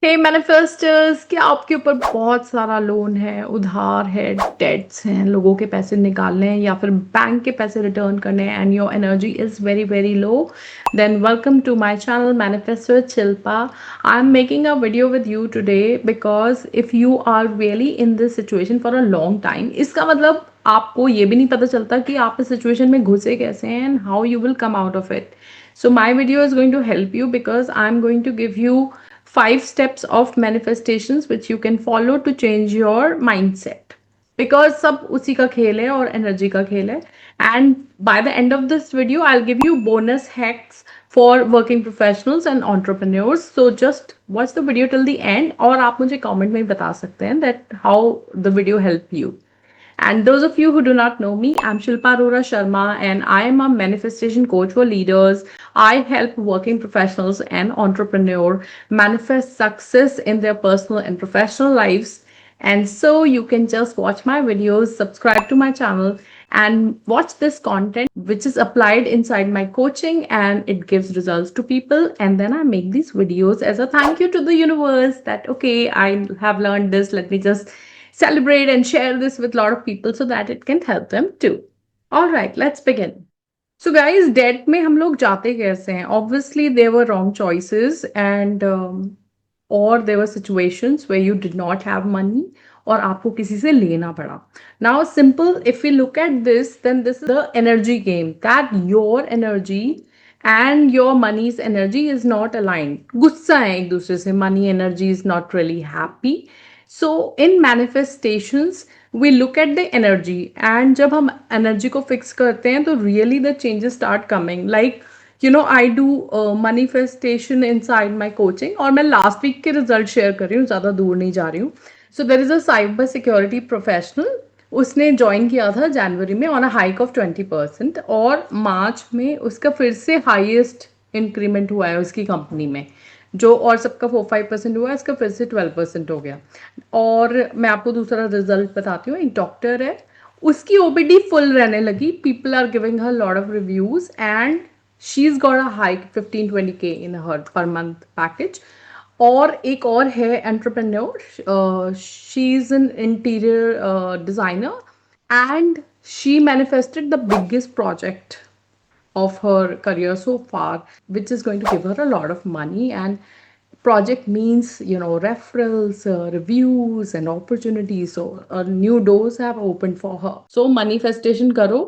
हे मैनिफेस्टर्स, क्या आपके ऊपर बहुत सारा लोन है, उधार है, डेट्स हैं, लोगों के पैसे निकालने हैं या फिर बैंक के पैसे रिटर्न करने हैं and your energy is very very low? Then welcome to my channel manifest with Shilpa. I am making a video with you today because if you are really in this situation for a long time, इसका मतलब आपको ये भी नहीं पता चलता कि आप इस सिचुएशन में घुसे कैसे हैं and how you will come out of it. So my video is going to help you because I'm going to give you 5 steps of manifestations which you can follow to change your mindset. Because सब उसी का खेल है और energy का खेल है. And by the end of this video, I'll give you bonus hacks for working professionals and entrepreneurs. So just watch the video till the end और आप मुझे comment में बता सकते हैं that how the video helped you. And those of you who do not know me, I'm Shilpa Arora Sharma and I am a manifestation coach for leaders. I help working professionals and entrepreneurs manifest success in their personal and professional lives. And so you can just watch my videos, subscribe to my channel, and watch this content which is applied inside my coaching and it gives results to people. And then I make these videos as a thank you to the universe that, okay, I have learned this. Let me just celebrate and share this with a lot of people so that it can help them too. All right, let's begin. So guys, debt में हम लोग जाते कैसे हैं? Obviously, there were wrong choices and or there were situations where you did not have money और आपको किसी से लेना पड़ा. Now, simple, if we look at this, then this is the energy game that your energy and your money's energy is not aligned. गुस्सा है एक दूसरे से. Money energy is not really happy. So in manifestations we look at the energy and जब हम energy को fix करते हैं तो really the changes start coming. Like I do manifestation inside my coaching और मैं last week के result share कर रही हूँ, ज़्यादा दूर नहीं जा रही हूँ. So there is a cyber security professional. उसने ज्वाइन किया था जनवरी में ऑन अ हाइक ऑफ 20% और मार्च में उसका फिर से हाईएस्ट इंक्रीमेंट हुआ है उसकी कंपनी में. जो और सबका 4-5% हुआ है, इसका फिर से 12% हो गया. और मैं आपको दूसरा रिजल्ट बताती हूँ. एक डॉक्टर है, उसकी ओपीडी फुल रहने लगी. People are giving her lot of reviews and she is got a hike 15-20K in her per month package. और एक और है entrepreneur, she is an interior designer and she manifested the biggest project of her career so far, which is going to give her a lot of money. And project means referrals, reviews and opportunities. So new doors have opened for her. So manifestation karo,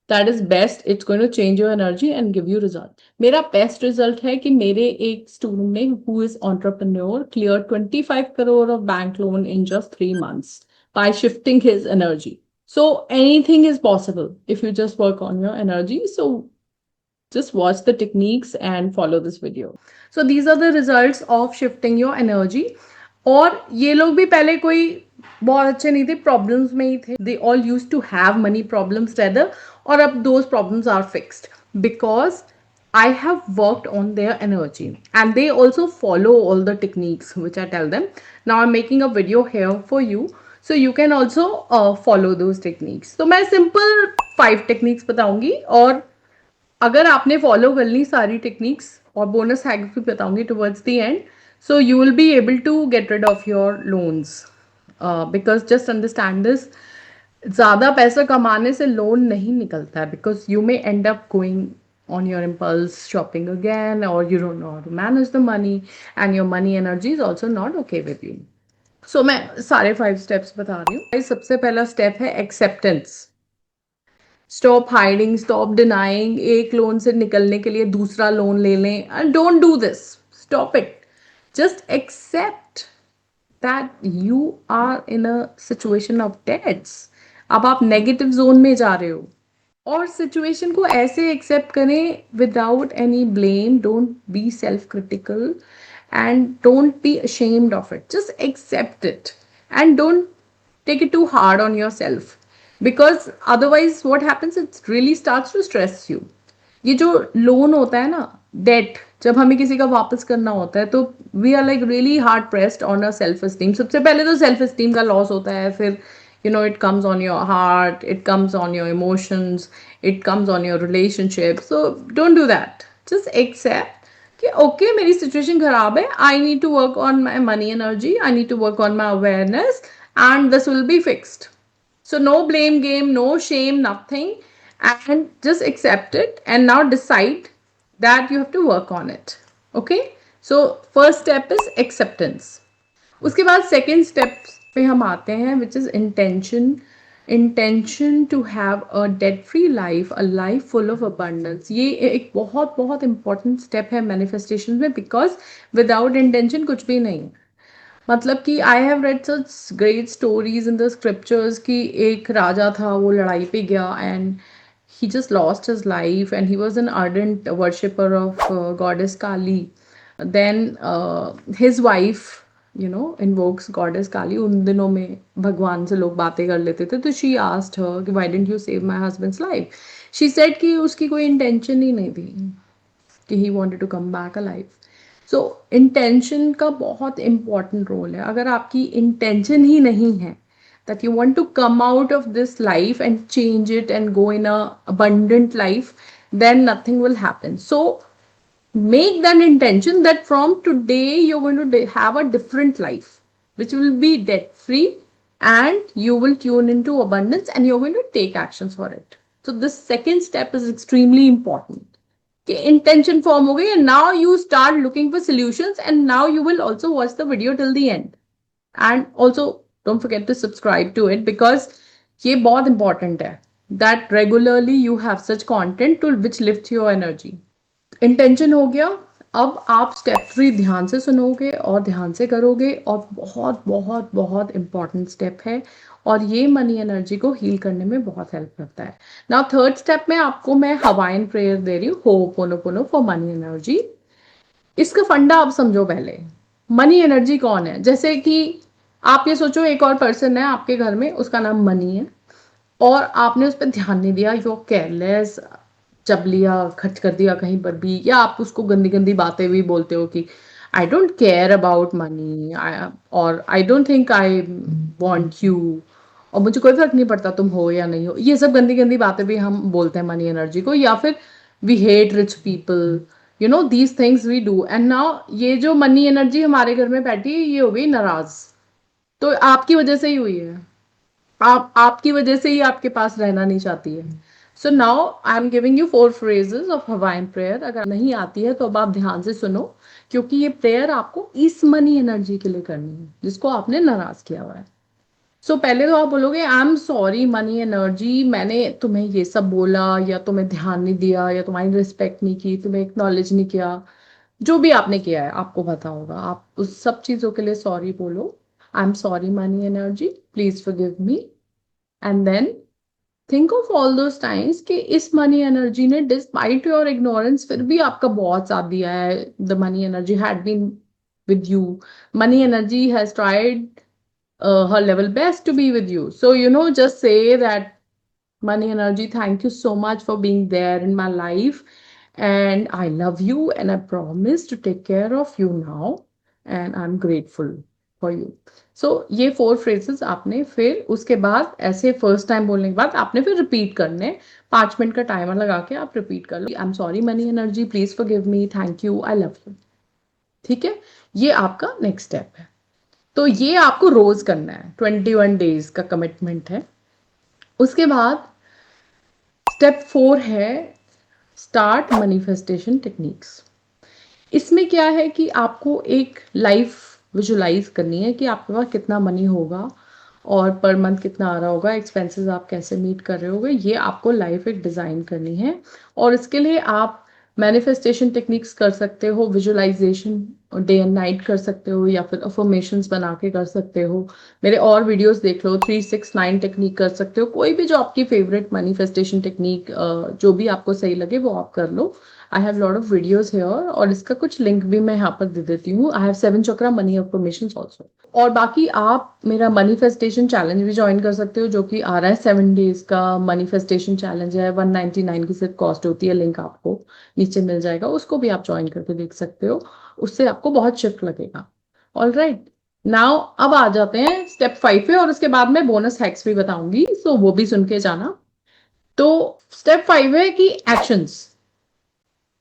that is best. It's going to change your energy and give you result. मेरा best result है कि मेरे एक student ने who is entrepreneur cleared 25 crore of bank loan in just 3 months by shifting his energy. So anything is possible if you just work on your energy. So just watch the techniques and follow this video. So these are the results of shifting your energy. और ये लोग भी पहले कोई बहुत अच्छे नहीं थे, प्रॉब्लम्स में ही थे. They all use to have money problems rather. और अब those problems are fixed because I have worked on their energy and they also follow all the techniques which I tell them. Now I'm making a video here for you so you can also follow those techniques. तो मैं simple 5 techniques बताऊंगी और अगर आपने follow कर ली सारी techniques और bonus hacks भी बताऊंगी towards the end, so you will be able to get rid of your loans. Because just understand this, ज़्यादा पैसा कमाने से लोन नहीं निकलता है because you may end up going on your impulse shopping again or you don't know how to manage the money and your money energy is also not okay with you. So मैं सारे 5 steps बता रही हूँ. सबसे पहला step है acceptance. Stop hiding, stop denying. एक loan से निकलने के लिए दूसरा लोन ले लें. And don't do this. Stop it. Just accept that you are in a situation of debts. अब आप नेगेटिव जोन में जा रहे हो और सिचुएशन को ऐसे एक्सेप्ट करें without any blame. Don't be self critical and don't be ashamed of it. Just accept it and don't take it too hard on yourself because otherwise what happens, it really starts to stress you. ये जो loan होता है ना, date, जब हमें किसी का वापस करना होता है तो we are like really hard pressed on a self esteem. सबसे पहले तो सेल्फ एस्टीम का लॉस होता है, फिर it comes on your heart, it comes on your emotions, it comes on your relationship. So don't do that. Just accept कि okay मेरी situation खराब है, I need to work on my money energy, I need to work on my awareness and this will be fixed. So no blame game, no shame, nothing, and just accept it and now decide that you have to work on it. Okay, so first step is acceptance. उसके बाद second step पे हम आते हैं which is intention. Intention to have a debt free life, a life full of abundance. ये एक बहुत बहुत इंपॉर्टेंट स्टेप है मैनिफेस्टेशन में, बिकॉज विदाउट इंटेंशन कुछ भी नहीं. मतलब कि I have read such great stories in the scriptures कि एक राजा था, वो लड़ाई पे गया and he just lost his life and he was an ardent worshipper of goddess Kali. Then his wife invokes goddess Kali. उन दिनों में भगवान से लोग बातें कर लेते थे, तो she asked her कि why didn't you save my husband's life. She said कि उसकी कोई intention ही नहीं थी कि he wanted to come back alive. So intention का बहुत इम्पॉर्टेंट रोल है. अगर आपकी इंटेंशन ही नहीं है that you want to come out of this life and change it and go in a abundant life, then nothing will happen. So make that intention that from today you're going to have a different life which will be debt free, and you will tune into abundance and you're going to take actions for it. So this second step is extremely important. कि intention form हो गई and now you start looking for solutions, and now you will also watch the video till the end. And also don't forget to subscribe to it because ये बहुत important है that regularly you have such content to which lift your energy. Intention हो गया. अब आप step 3 ध्यान से सुनोगे और ध्यान से करोगे, और बहुत बहुत बहुत इंपॉर्टेंट स्टेप है, और ये मनी एनर्जी को हील करने में बहुत हेल्प करता है. नाउ थर्ड स्टेप में आपको मैं हवाइन प्रेयर दे रही हूँ, होपोनोपोनो फॉर मनी एनर्जी. इसका फंडा आप समझो पहले. मनी एनर्जी कौन है? जैसे कि आप ये सोचो एक और पर्सन है आपके घर में, उसका नाम मनी है, और आपने उस पर ध्यान नहीं दिया, यू केयरलेस, जब लिया खर्च कर दिया कहीं पर भी, या आप उसको गंदी गंदी बातें भी बोलते हो कि I don't care about money, और I don't think I want you, और मुझे कोई फर्क नहीं पड़ता तुम हो या नहीं हो. ये सब गंदी गंदी बातें भी हम बोलते हैं मनी एनर्जी को. या फिर we hate rich people, these things we do. And now ये जो मनी एनर्जी हमारे घर में बैठी है, ये हो गई नाराज. तो आपकी वजह से ही हुई है. आपकी वजह से ही आपके पास रहना नहीं चाहती है. So now I am giving you 4 phrases of Hawaiian prayer. अगर नहीं आती है तो अब आप ध्यान से सुनो, क्योंकि ये प्रेयर आपको इस मनी एनर्जी के लिए करनी है जिसको आपने नाराज किया हुआ है. सो पहले तो आप बोलोगे आई एम सॉरी मनी एनर्जी, मैंने तुम्हें ये सब बोला, या तुम्हें ध्यान नहीं दिया, या तुम्हारी रिस्पेक्ट नहीं की, तुम्हें एक्नॉलेज नहीं किया. जो भी आपने किया है आपको पता होगा, आप उस सब चीज़ों के लिए सॉरी बोलो. I am sorry money energy, please forgive me. And then think of all those times कि इस मनी एनर्जी ने डिस्पाइट योर इग्नोरेंस फिर भी आपका बहुत साथ दिया है. The money energy had been with you. Money energy has tried her level best to be with you. So, just say that money energy, thank you so much for being there in my life. And I love you and I promise to take care of you now. And I'm grateful for you. So, ये 4 phrases आपने फिर उसके बाद ऐसे first time बोलने के बाद आपने फिर रिपीट करने. 5 मिनट का टाइमर लगा के आप रिपीट कर लो. I am sorry money energy, please forgive me, thank you, I love you. ठीक है, ये आपका नेक्स्ट स्टेप है. तो ये आपको रोज करना है. 21 डेज का कमिटमेंट है. उसके बाद स्टेप 4 है स्टार्ट मैनिफेस्टेशन टेक्निक्स. इसमें क्या है कि आपको एक लाइफ विजुलाइज करनी है कि आपके पास कितना मनी होगा और पर मंथ कितना आ रहा होगा, एक्सपेंसेस आप कैसे मीट कर रहे होगे, ये आपको लाइफ एक डिज़ाइन करनी है. और इसके लिए आप मैनिफेस्टेशन टेक्निक्स कर सकते हो, विजुलाइजेशन डे एंड नाइट कर सकते हो, या फिर अफर्मेशंस बना के कर सकते हो. मेरे और वीडियोस देख लो, 369 टेक्निक कर सकते हो. कोई भी जो आपकी फेवरेट मैनिफेस्टेशन टेक्निक जो भी आपको सही लगे वो आप कर लो. I have lot of videos here, और इसका कुछ लिंक भी मैं यहाँ पर दे देती हूँ. I have 7 chakra money affirmations also. और बाकी आप मेरा मैनिफेस्टेशन चैलेंज भी ज्वाइन कर सकते हो, जो कि आ रहा है 7 डेज का मैनिफेस्टेशन चैलेंज है. 199 की सिर्फ कॉस्ट होती है. लिंक आपको नीचे मिल जाएगा, उसको भी आप ज्वाइन करके देख सकते हो. उससे आपको बहुत शिफ्ट लगेगा. ऑल राइट, नाउ अब आ जाते हैं स्टेप 5 पे, और उसके बाद मैं बोनस हैक्स भी बताऊंगी, सो वो भी सुन के जाना. तो स्टेप 5 है कि एक्शंस.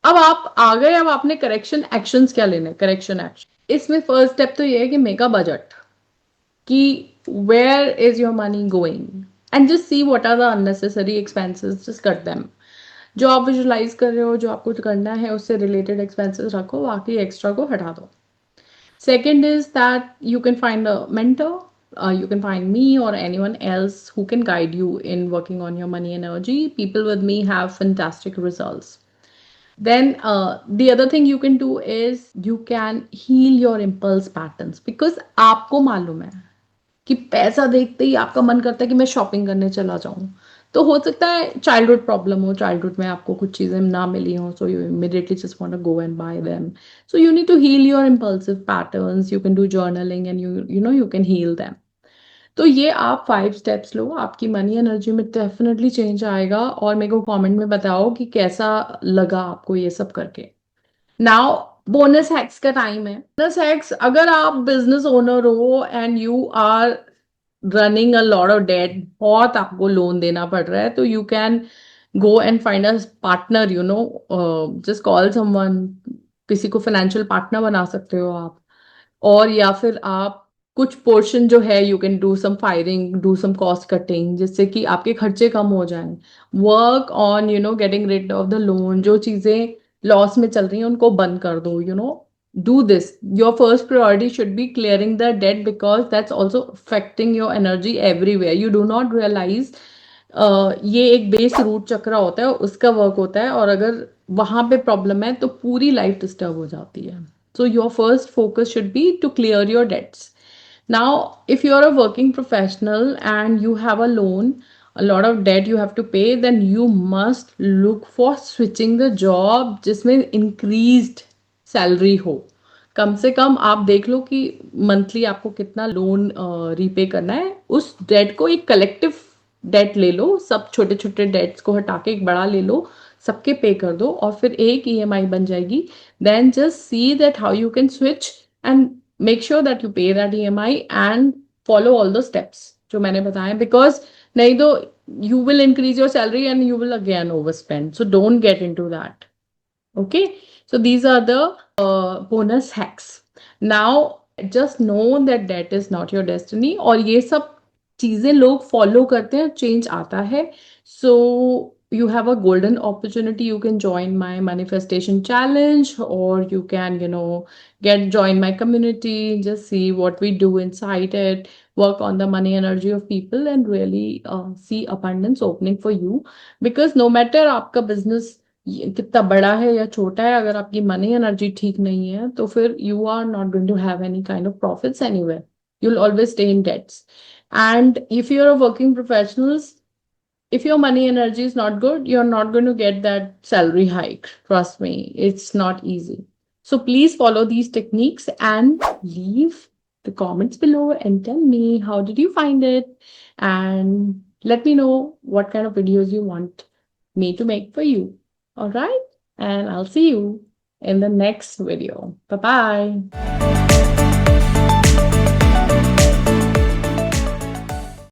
अब आप आ गए, अब आपने करेक्शन एक्शंस क्या लेने, करेक्शन एक्शन। इसमें फर्स्ट स्टेप तो ये है कि मेक अ बजट, कि where is your money going, and just see what are the unnecessary expenses, just cut them. जो आप विजुलाइज कर रहे हो, जो आपको करना है, उससे रिलेटेड एक्सपेंसेस रखो, बाकी एक्स्ट्रा को हटा दो। Second is that you can find a mentor. You can find me or anyone else who can guide you in working on your money energy. People with me have fantastic results. Then the other thing you can do is you can heal your impulse patterns, because आपको मालूम है कि पैसा देखते ही आपका मन करता है कि मैं शॉपिंग करने चला जाऊं। तो हो सकता है चाइल्डहुड प्रॉब्लम हो, चाइल्डहुड में आपको कुछ चीजें ना मिली हो, so you immediately just want to go and buy them. So you need to heal your impulsive patterns, you can do journaling and you know you can heal them. तो ये आप 5 स्टेप्स लो, आपकी मनी एनर्जी में definitely change आएगा। और मेरे को कमेंट में बताओ कि कैसा लगा आपको ये सब करके। नाउ बोनस हैक्स का टाइम है। बोनस हैक्स, अगर आप बिजनेस ओनर हो and you are running a lot of debt, बहुत आपको लोन देना पड़ रहा है, तो you can go and find a partner, you know, just call someone, किसी को फाइनेंशियल पार्टनर बना सकते हो आप। और या फिर आप कुछ पोर्शन जो है, you can do some firing, do some cost cutting, जिससे कि आपके खर्चे कम हो जाएं। Work on you know getting rid of the loan, जो चीजें लॉस में चल रही हैं उनको बंद कर दो, you know, do this. Your first priority should be clearing the debt, because that's also affecting your energy everywhere. You do not realize ये एक बेस रूट चक्र होता है, उसका वर्क होता है, और अगर वहां पे प्रॉब्लम है तो पूरी लाइफ डिस्टर्ब हो जाती है। So your first focus should be to clear your debts. Now, if you're a working professional and you have a loan, a lot of debt you have to pay, then you must look for switching the job जिसमें increased salary हो। कम से कम आप देख लो कि monthly आपको कितना loan repay करना है। उस डेट को एक कलेक्टिव डेट ले लो, सब छोटे छोटे डेट्स को हटा के एक बड़ा ले लो, सबके पे कर दो, और फिर एक ईएमआई बन जाएगी। Then just see that how you can switch and make sure that you pay that EMI and follow all the steps जो मैंने बताए, बिकॉज नहीं तो you will increase your salary and you will again overspend. So don't get into that. Okay, so these are the bonus hacks. Now just know that that is not your destiny, और ये सब चीजें लोग follow करते हैं, change आता है। सो you have a golden opportunity. You can join my manifestation challenge, or you can, you know, join my community, just see what we do inside it, work on the money energy of people, and really see abundance opening for you. Because no matter आपका business कितना बड़ा है या छोटा है, अगर आपकी money energy ठीक नहीं है तो फिर you are not going to have any kind of profits anywhere. You will always stay in debts. And if you are a working professionals, if your money energy is not good, you're not going to get that salary hike. Trust me, it's not easy. So please follow these techniques and leave the comments below and tell me how did you find it, and let me know what kind of videos you want me to make for you. All right, and I'll see you in the next video. Bye bye.